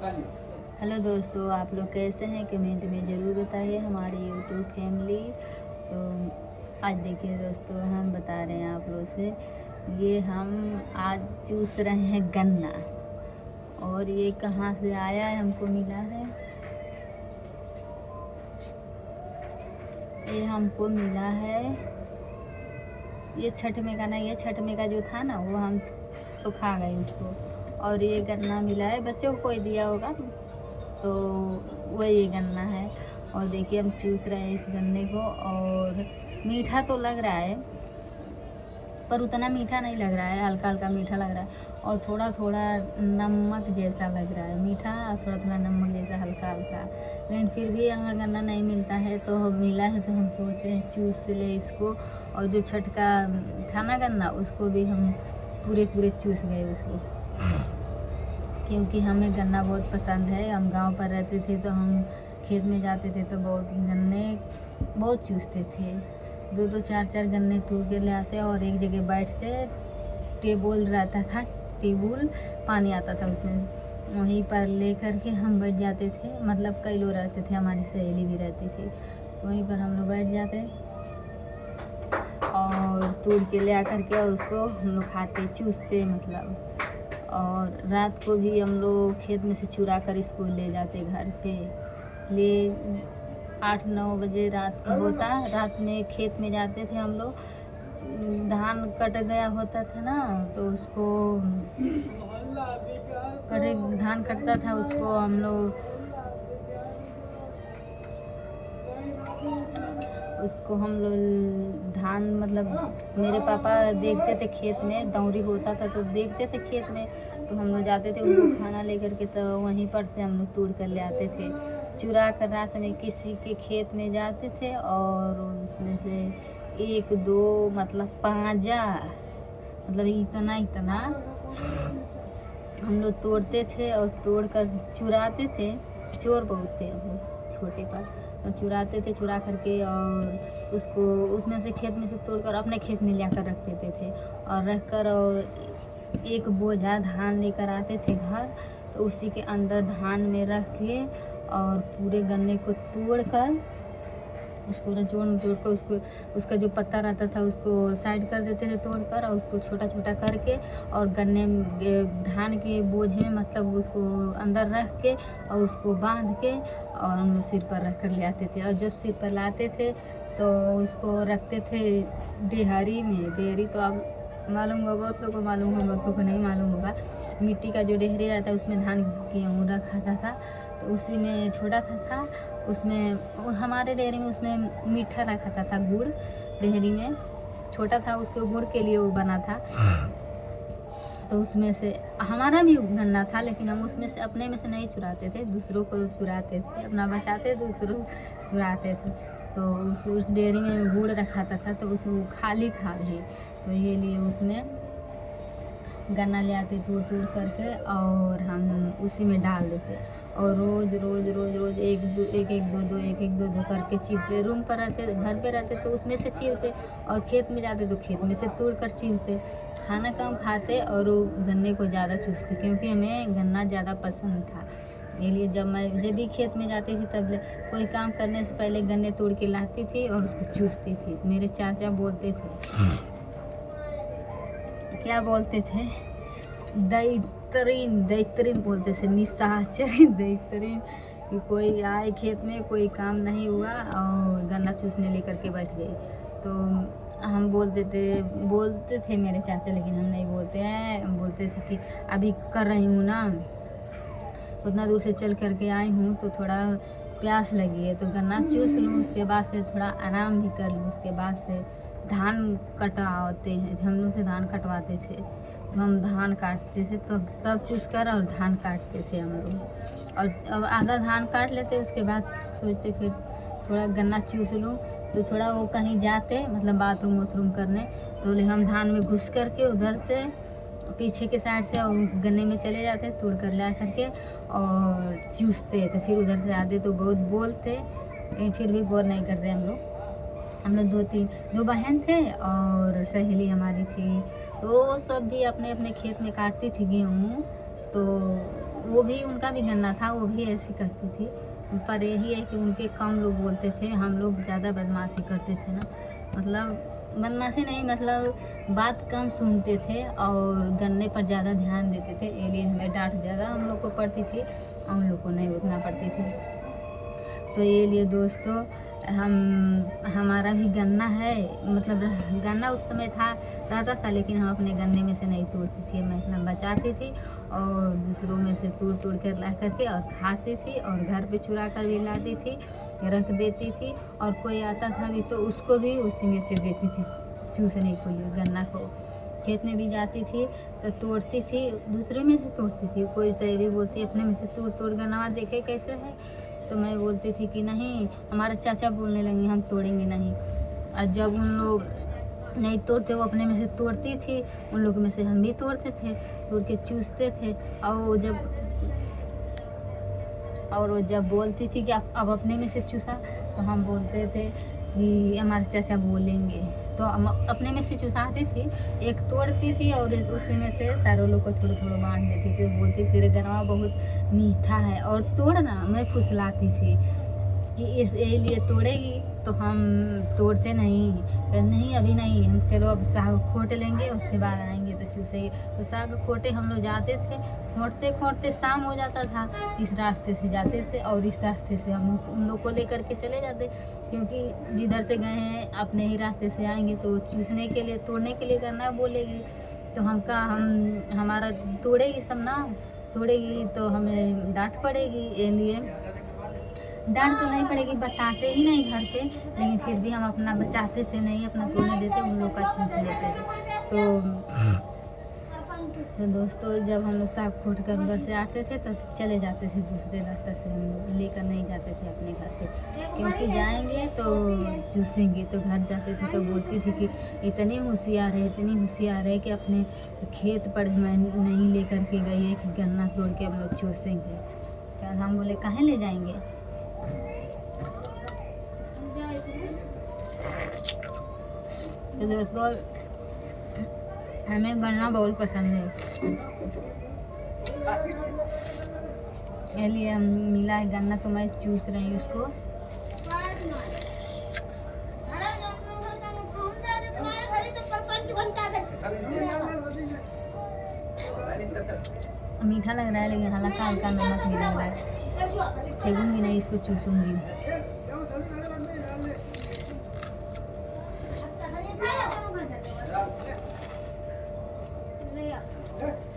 Hello दोस्तों, आप लोग कैसे हैं? कमेंट में ज़रूर बताइए हमारी यूट्यूब फैमिली। तो आज देखिए दोस्तों, हम बता रहे हैं आप लोग से, ये हम आज चूस रहे हैं गन्ना। और ये कहाँ से आया है, हमको मिला है, ये हमको मिला है, ये छठ में का ना, ये छठ में का जो था ना, वो हम तो खा गए उसको। और ये गन्ना मिला है, बच्चों को कोई दिया होगा, तो वो ये गन्ना है। और देखिए हम चूस रहे हैं इस गन्ने को, और मीठा तो लग रहा है पर उतना मीठा नहीं लग रहा है, हल्का हल्का मीठा लग रहा है। और थोड़ा थोड़ा नमक जैसा लग रहा है, मीठा और थोड़ा थोड़ा नमक जैसा हल्का हल्का। लेकिन फिर भी यहाँ गन्ना नहीं मिलता है, तो मिला है तो हम सोचते हैं चूस ले इसको। और जो छठ का था ना गन्ना, उसको भी हम पूरे पूरे चूस गए उसको, क्योंकि हमें गन्ना बहुत पसंद है। हम गांव पर रहते थे तो हम खेत में जाते थे तो बहुत गन्ने बहुत चूसते थे। दो दो चार चार गन्ने तोड़ के ले आते और एक जगह बैठते, टेबल रहता था, टेबल पानी आता था उसमें, वहीं पर ले कर के हम बैठ जाते थे। मतलब कई लोग रहते थे, हमारी सहेली भी रहती थी, वहीं पर हम लोग बैठ जाते और तोड़ के ले आकर के उसको हम लोग खाते, चूसते मतलब। और रात को भी हम लोग खेत में से चुरा कर इसको ले जाते घर पे। ले 8-9 बजे रात को होता, रात में खेत में जाते थे हम लोग। धान कट गया होता था ना, तो उसको धान कटता था, उसको हम लोग धान मतलब मेरे पापा देखते थे खेत में, दौरी होता था तो देखते थे खेत में, तो हम लोग जाते थे उनको खाना लेकर के, तो वहीं पर से हम लोग तोड़ कर ले आते थे चुरा कर। रात में किसी के खेत में जाते थे और उसमें से 1-2 मतलब पांजा, मतलब इतना इतना हम लोग तोड़ते थे और तोड़ कर चुराते थे। चोर बहुत थे हम लोग छोटे पर, तो चुराते थे, चुरा करके और उसको उसमें से खेत में से तोड़कर अपने खेत में लाकर रख देते थे। और रख कर और एक बोझा धान लेकर आते थे घर, तो उसी के अंदर धान में रख के और पूरे गन्ने को तोड़ कर उसको निचोड़ निचोड़ कर उसको, उसका जो पत्ता रहता था उसको साइड कर देते थे तोड़ कर, और उसको छोटा छोटा करके और गन्ने धान के बोझे में मतलब उसको अंदर रख के और उसको बांध के और हम लोग सिर पर रख कर ले आते थे। और जब सिर पर लाते थे तो उसको रखते थे डेहरी में। डेहरी तो आप मालूम होगा, बहुत लोगों को मालूम होगा, बहुत लोगों को नहीं मालूम होगा। मिट्टी का जो डेहरी रहता है उसमें धान गेहूँ रखा था, तो उसी में छोटा था उसमें हमारे डेहरी में उसमें मीठा रखा था गुड़, डेहरी में छोटा था, उसको गुड़ के लिए वो बना था। तो उसमें से हमारा भी गन्ना था, लेकिन हम उसमें से अपने में से नहीं चुराते थे, दूसरों को चुराते थे, अपना बचाते दूसरों चुराते थे। तो उस डेयरी में गुड़ रखा था, तो उस खाली था भी, तो ये लिए उसमें गन्ना ले आते तोड़ तोड़ करके और हम उसी में डाल देते। और रोज़ रोज़ रोज़ रोज़ एक एक दो दो करके चीरते। रूम पर रहते, घर पे रहते तो उसमें से चीरते, और खेत में जाते तो खेत में से तोड़ कर चीरते। खाना कम खाते और वो गन्ने को ज़्यादा चूसते, क्योंकि हमें गन्ना ज़्यादा पसंद था। इसलिए जब भी खेत में जाती थी तब कोई काम करने से पहले गन्ने तोड़ के लाती थी और उसको चूसती थी। मेरे चाचा बोलते थे, क्या बोलते थे, दैतरीन दैतरीन बोलते थे, निशाचर दैतरीन, कि कोई आए खेत में, कोई काम नहीं हुआ और गन्ना चूसने लेकर के बैठ गए। तो हम बोलते थे मेरे चाचा, लेकिन हम नहीं बोलते हैं। हम बोलते थे कि अभी कर रही हूँ ना, उतना दूर से चल करके आई हूँ तो थोड़ा प्यास लगी है, तो गन्ना चूस लूँ, उसके बाद से थोड़ा आराम भी कर लूँ। उसके बाद से धान कटवाते हैं, हम लोग से धान कटवाते थे, तो हम धान काटते थे, तो तब चूस कर और धान काटते थे हम लोग। और अब आधा धान काट लेते, उसके बाद सोचते फिर थोड़ा गन्ना चूस लूँ, तो थोड़ा वो कहीं जाते मतलब बाथरूम वाथरूम करने, तो बोले हम धान में घुस करके उधर से पीछे के साइड से और गन्ने में चले जाते, तोड़ कर ला करके और चूसते। तो फिर उधर से आते तो बहुत बोलते, लेकिन फिर भी गौर नहीं करते हम लोग। 2 बहन थे और सहेली हमारी थी, तो वो सब भी अपने अपने खेत में काटती थी गेहूँ। तो वो भी उनका भी गन्ना था, वो भी ऐसी करती थी। पर यही है कि उनके कम लोग बोलते थे, हम लोग ज़्यादा बदमाशी करते थे ना, मतलब बदमाशी नहीं, मतलब बात कम सुनते थे और गन्ने पर ज़्यादा ध्यान देते थे, इसलिए हमें डांट ज़्यादा हम लोग को पड़ती थी, उन लोग को नहीं उतना पड़ती थी। तो ये लिए दोस्तों हमारा भी गन्ना है, मतलब गन्ना उस समय रहता था, लेकिन हम अपने गन्ने में से नहीं तोड़ती थी, मैं अपना बचाती थी और दूसरों में से तोड़ कर ला करके और खाती थी, और घर पे चुरा कर भी लाती थी, रख देती थी, और कोई आता था भी तो उसको भी उसी में से देती थी चूसने को लिए। गन्ना को खेत में भी जाती थी तो तोड़ती थी, दूसरे में से तोड़ती थी। कोई सहेली बोलती अपने में से तोड़ गन्ना देखे कैसे है, तो मैं बोलती थी कि नहीं, हमारे चाचा बोलने लगे हम तोड़ेंगे नहीं। और जब उन लोग नहीं तोड़ते, वो अपने में से तोड़ती थी, उन लोग में से हम भी तोड़ते थे, तोड़ के चूसते थे। और वो जब बोलती थी कि अब अपने में से चूसा, तो हम बोलते थे कि हमारे चाचा बोलेंगे, तो हम अपने में से चुसाती थी, एक तोड़ती थी और उसी में से सारों लोग को थोड़ा थोड़ा बांट देती थी। बोलती तेरे गन्ना बहुत मीठा है, और तोड़ना, मैं फुसलाती थी कि इसलिए तोड़ेगी, तो हम तोड़ते नहीं, तो नहीं अभी नहीं, हम चलो अब साग खोट लेंगे, उसके बाद आएंगे तो चूसेंगे। तो साग खोटे हम लोग जाते थे, खोटते खोटते शाम हो जाता था, इस रास्ते से जाते थे और इस रास्ते से हम उन लोग को लेकर के चले जाते, क्योंकि जिधर से गए हैं अपने ही रास्ते से आएंगे, तो चूसने के लिए, तोड़ने के लिए गन्ना बोलेगी, तो हमारा तोड़ेगी सब ना, तोड़ेगी तो हमें डांट पड़ेगी। इसलिए डांट तो नहीं पड़ेगी, बताते ही नहीं घर पे, लेकिन फिर भी हम अपना बचाते थे, नहीं अपना तोड़ने देते, उन लोग का चूस लेते थे। तो दोस्तों जब हम लोग साग फूट कर उधर से आते थे तो चले जाते थे दूसरे रास्ते से, हम लोग लेकर नहीं जाते थे अपने घर पे, क्योंकि जाएंगे तो चूसेंगे। तो घर जाते थे तो बोलती थी कि इतनी होशियार है कि अपने खेत पर मैं नहीं लेकर के गई है कि गन्ना तोड़ के हम लोग चूसेंगे। तो हम बोले कहाँ ले जाएंगे। तो दोस्तों हमें गन्ना बहुत पसंद है, इसलिए हम मिला है गन्ना, तो मैं चूस रही हूँ उसको। मीठा लग रहा है, लेकिन हल्का हल्का नमक भी लग रहा है, फेंकूंगी नहीं, इसको चूसूंगी। Yeah.